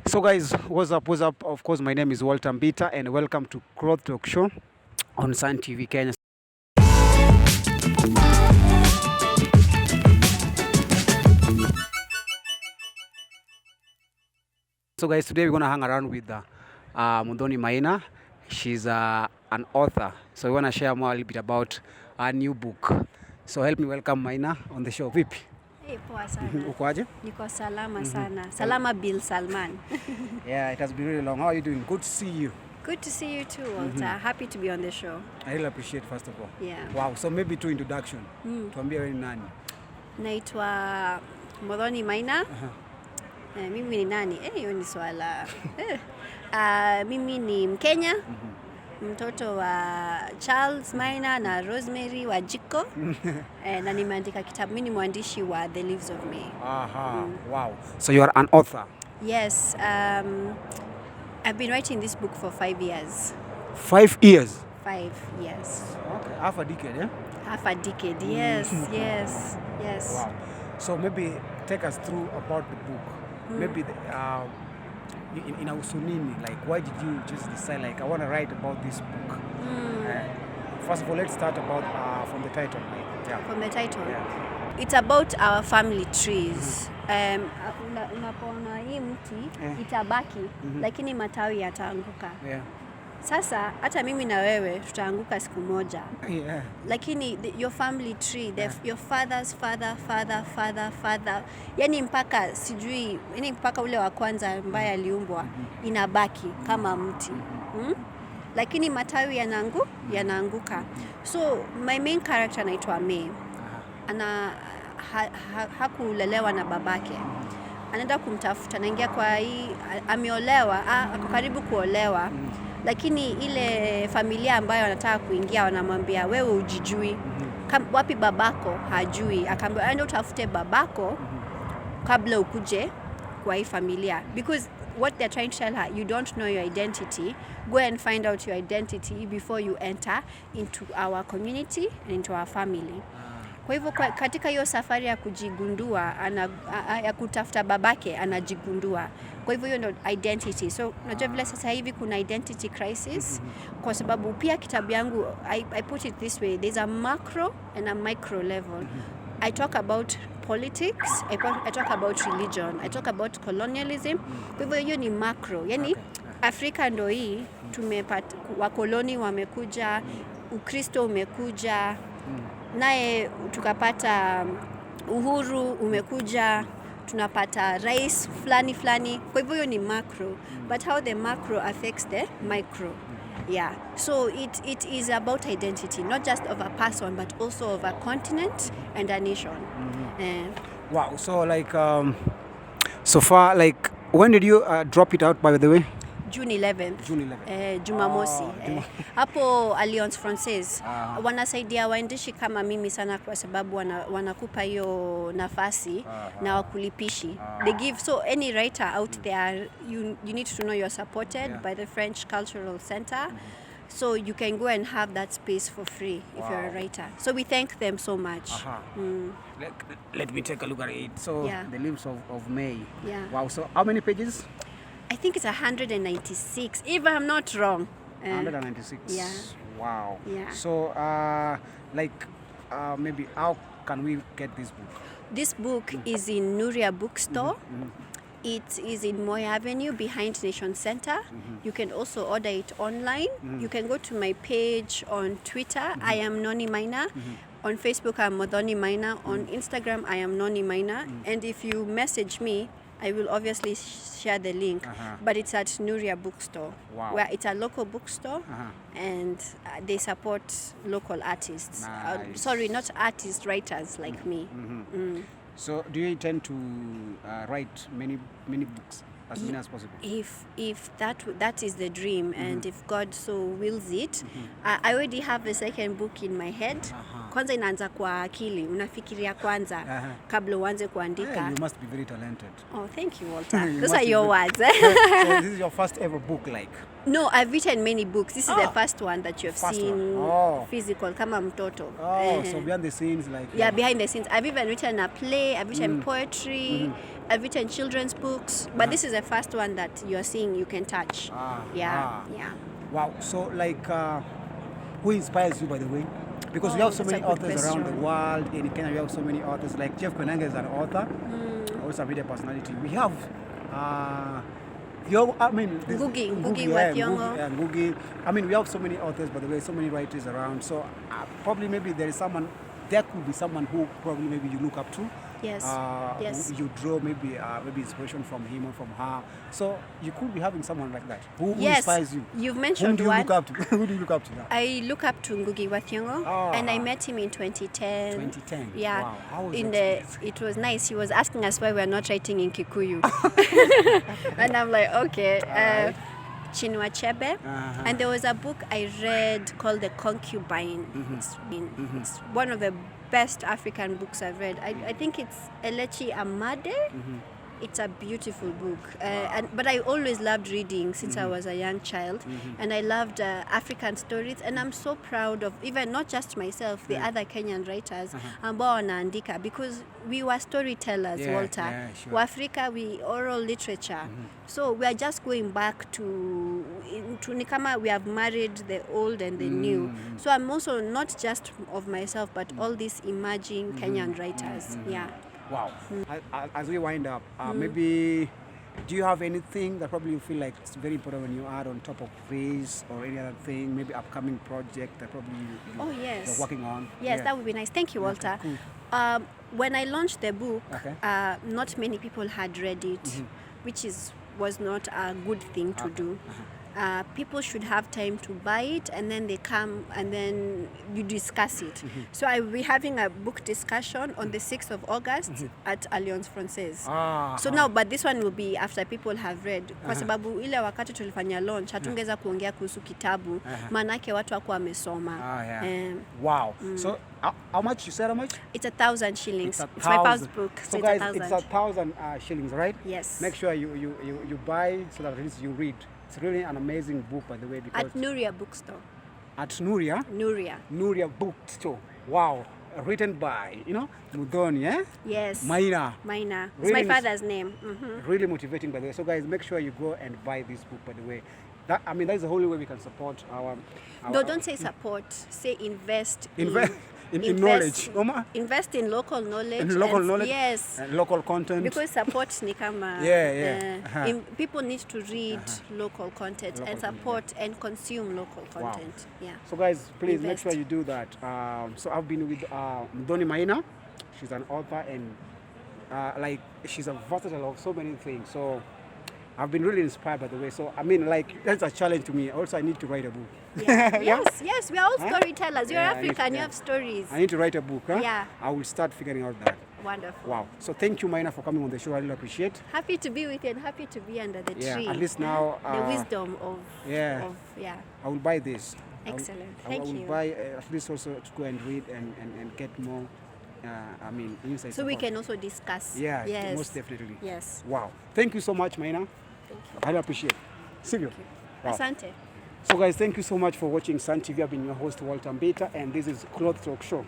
So guys, what's up, what's up? Of course, my name is Walter Mbita and welcome to Growth Talk Show on Sun TV Kenya. So guys, today we're going to hang around with Muthoni Maina. She's an author. So we want to share more a little bit about her new book. So help me welcome Maina on the show. Vipi? Hey, poa sana. Uko aje? Niko salama sana. Salama Bill Salman. Yeah, it has been really long. How are you doing? Good to see you. Good to see you too, Walter. Happy to be on the show. I really appreciate first of all. Yeah. Wow, so maybe to introduction. Tuambie wewe ni nani? Naitwa Muthoni Maina. Mimi ni nani? Hiyo ni swala. Mimi ni Mkenya. Mtoto wa Charles Maina na Rosemary wa Jiko. Na nimeandika kitabu. Mimi ni mwandishi wa The Leaves of May. Wow. So you are an author? Yes. I've been writing this book for 5 years. 5 years? 5 years. Okay, half a decade, yeah? Half a decade, yes, yes. Wow. So maybe take us through about the book. Maybe inahusu nini? Like, why did you just decide, like, I want to write about this book? First of all, let's start about from the title. From the title? Yeah. It's about our family trees. Unapoona hii mti itabaki, lakini matawi yataanguka. Yeah. Sasa hata mimi na wewe tutaanguka siku moja. Yeah. Lakini your family tree, your father's father, yani mpaka sijui, yani mpaka ule wa kwanza ambaye aliumbwa inabaki kama mti. Lakini matawi yanaanguka. So my main character anaitwa May. Hakulelewa na babake. Anaenda kumtafuta, anaingia kwa hii, ameolewa, ako karibu kuolewa. Lakini ile familia ambayo anataka kuingia wanamwambia wewe hujijui. Wapi babako? Hajui. Akaambia aende utafute babako kabla ukuje kwa hii familia. Because what they're trying to tell her, you don't know your identity. Go and find out your identity before you enter into our community and into our family. Kwa hivyo katika hiyo safari ya kujigundua, ya kutafuta babake, anajigundua. Kwa hivyo hiyo ndio identity. So unajua vile sasa hivi kuna identity crisis, kwa sababu pia kitabu yangu, I put it this way, there's a macro and a micro level. I talk about politics, I talk about religion, I talk about colonialism. Kwa hivyo hiyo ni macro. Yani Afrika ndio hii, tumepata wakoloni wamekuja, Ukristo umekuja, naye tukapata uhuru umekuja, tunapata rais fulani. Kwa hivyo ni macro, but how the macro affects the micro. Yeah, so it is about identity, not just of a person but also of a continent and a nation. Wow, so like so far, like, when did you drop it out, by the way? June 11th. Jumamosi. Hapo Alliance Francaise. Wanasaidia waandishi kama mimi sana, kwa sababu wanakupa hiyo nafasi na wakulipishi. They give, so any writer out there, you need to know you're supported by the French Cultural Center. So you can go and have that space for free if you're a writer. So we thank them so much. Let me take a look at it. So The Leaves of May. Yeah. Wow, so how many pages? I think it's 196, if I'm not wrong. 196. Yeah. Wow. Yeah. So, maybe how can we get this book? This book is in Nuria Bookstore. It is in Moy Avenue behind Nation Center. You can also order it online. You can go to my page on Twitter. I am Noni Maina. On Facebook, I'm Muthoni Maina. On Instagram, I am Noni Maina. And if you message me, I will obviously share the link, but it's at Nuria Bookstore, where it's a local bookstore, and they support local artists. Nice. Sorry, not artists, writers like me. So do you intend to write many books as soon as possible? If that is the dream, and if God so wills it, I already have a second book in my head. Kwanza inaanza kwa akili, unafikiria kwanza kabla uanze kuandika. You must be very talented. Oh, thank you, Walter. Those are your words. So this is your first ever book, like? No, I've written many books. This is the first one that you have seen physical, kama mtoto. So behind the scenes, like? Yeah, behind the scenes. I've even written a play, I've written poetry, I've written children's books, but this is the first one that you're seeing you can touch. Yeah. Wow. So like, who inspires you, by the way? Because we have so that's many a good authors around the question. world. In Kenya, we have so many authors. Like Jeff Koinange is an author, also a media personality. We have, Ngugi wa Thiong'o. Ngugi. I mean, we have so many authors, by the way, so many writers around. So probably maybe there could be someone who probably maybe you look up to. Yes. Yes. You draw maybe inspiration from him or from her. So you could be having someone like that. Who Yes. inspires you? You've Whom mentioned do you one. look up to? Who do you look up to now? I look up to Ngugi wa Thiong'o, and I met him in 2010. 2010. Yeah. Wow. How was In that the it was nice. He was asking us why we're not writing in Kikuyu, and I'm like, okay. Chinua Achebe, and there was a book I read called The Concubine. It's one of the best African books I've read. I think it's Elechi Amade. It's a beautiful book, but I always loved reading since I was a young child, and I loved African stories, and I'm so proud of even not just myself, the other Kenyan writers ambao wanaandika, because we were storytellers, Walter. Yeah, sure. Waafrika, we oral literature, so we are just going back to ni kama we have married the old and the new. So I'm also not just of myself, but all these emerging Kenyan writers. Yeah. Wow. As we wind up, maybe do you have anything that probably you feel like it's very important when you add on top of this or any other thing, maybe upcoming project that probably you're working on? Yes, that would be nice. Thank you, Walter. Cool. When I launched the book, Okay. not many people had read it, which was not a good thing to do. People should have time to buy it, and then they come and then you discuss it. So I will be having a book discussion on the 6th of August at Alliance Francaise. So now, but this one will be after people have read, kwa sababu ile wakati tulifanya launch hatungeweza kuongea kuhusu kitabu, manake watu wako wamesoma. Wow. So how much you said? How much? It's 1,000 shillings. It's my 1,000. first book, so So guys, it's 1,000. it's 1,000 shillings, right? Yes. Make sure you buy so that at least you read. It's really an amazing book, by the way, because At Nuria Bookstore. at Nuria Nuria. Bookstore. Wow. Written by, Muthoni, eh? Yes. Maina. It's Really my father's name. Really motivating, by the way. So guys, make sure you go and buy this book, by the way. That is the only way we can support our No, don't say support. Say invest. in knowledge. Oma? Invest in local knowledge. In local knowledge. Yes. And local content. Because support ni kama people need to read local content and support and consume local content. Yeah. So guys, please Invest. make sure you do that. So I've been with Muthoni Maina. She's an author and she's a versatile of so many things. So I've been really inspired, by the way. So I mean, that's a challenge to me. Also, I need to write a book. Yeah. Yes, we are all storytellers. You're Yeah, African, you have stories. I need to write a book. Huh? Yeah. I will start figuring out that. Wonderful. Wow. So thank you, Maina, for coming on the show. I really appreciate. Happy to be with you and happy to be under the tree. At least now. The wisdom of I will buy this. Excellent. I Thank will you. buy at least also to go and read and get more. Insights. So we can also discuss. Yeah. Yes. Most definitely. Yes. Wow. Thank you so much, Maina. Thank you. I really appreciate it. See you. Wow. Asante. So guys, thank you so much for watching Sun TV. I've been your host, Walter Mbita, and this is Cloth Talk Show.